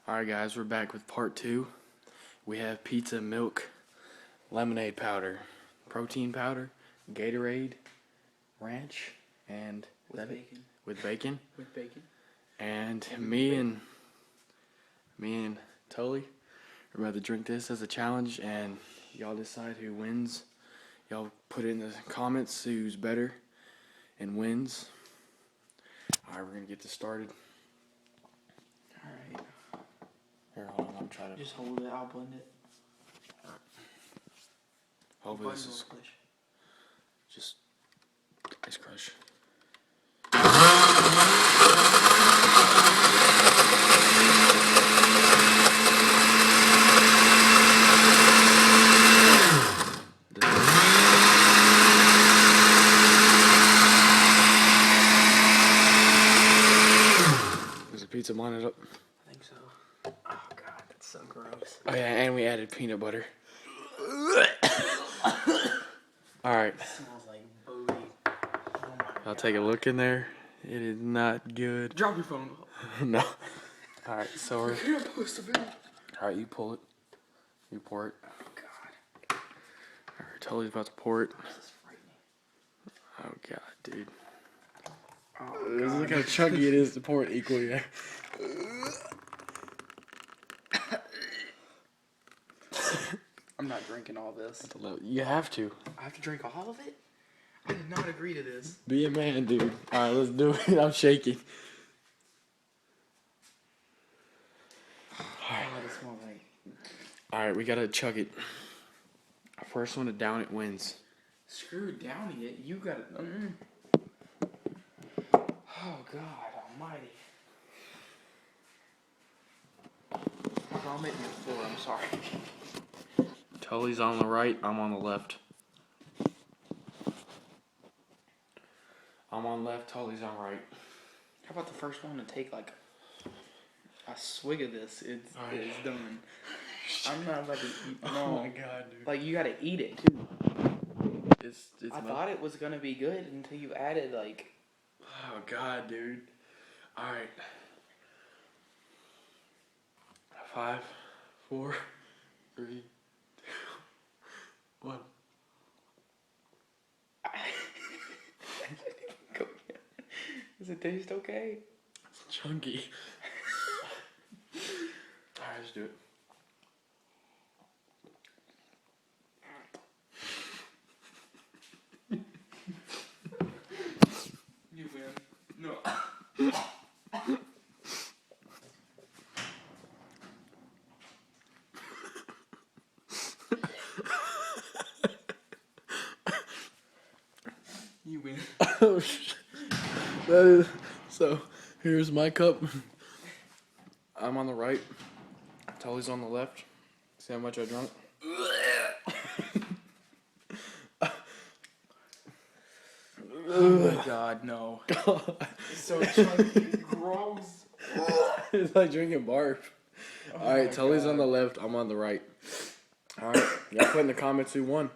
Alright guys, we're back with part 2. We have pizza, milk, lemonade powder, protein powder, Gatorade, ranch, and with bacon. With bacon. With bacon. And me and Tully are about to drink this as a challenge, and y'all decide who wins. Y'all put it in the comments who's better and wins. Alright, we're gonna get this started. Alright. Here, hold on, I'm trying to Just hold it, I'll blend it. hopefully this is just ice crush. Is the pizza blended up? I think so. Oh god, that's so gross. Oh yeah, and we added peanut butter. Alright, Smells like booty. Oh my I'll take a look in there. It is not good. Drop your phone. No. Alright, so we're... can't post a video. Alright, you pull it. You pour it. Oh god. Alright, Tully's about to pour it. This is frightening. Oh god, dude. Oh Look how chunky it is to pour it equally there. I'm not drinking all this. You have to. I have to drink all of it? I did not agree to this. Be a man, dude. Alright, let's do it. I'm shaking. Alright. Oh, it smells like... Alright, we gotta chug it. First one to down it wins. Screw down it. You gotta... Oh god almighty. I'll make me a floor, I'm sorry. Tully's on the right, I'm on the left. I'm on left, Tully's on right. How about the first one to take like a swig of this? It's done. I'm not about to eat. No. Oh my god, dude. Like you gotta eat it too. It's I thought it was gonna be good until you added like. Oh god, dude. Alright. 5, 4, 3, 2, 1. Does it taste okay? It's chunky. Alright, let's do it. You win. No. You win. Oh shit. That is so. Here's my cup. I'm on the right. Tully's on the left. See how much I drunk? Oh my god, no. God. It's so chunky. Gross. It's like drinking barf. Oh Alright, my Tully's God. on the left. I'm on the right. Alright, y'all put in the comments who won.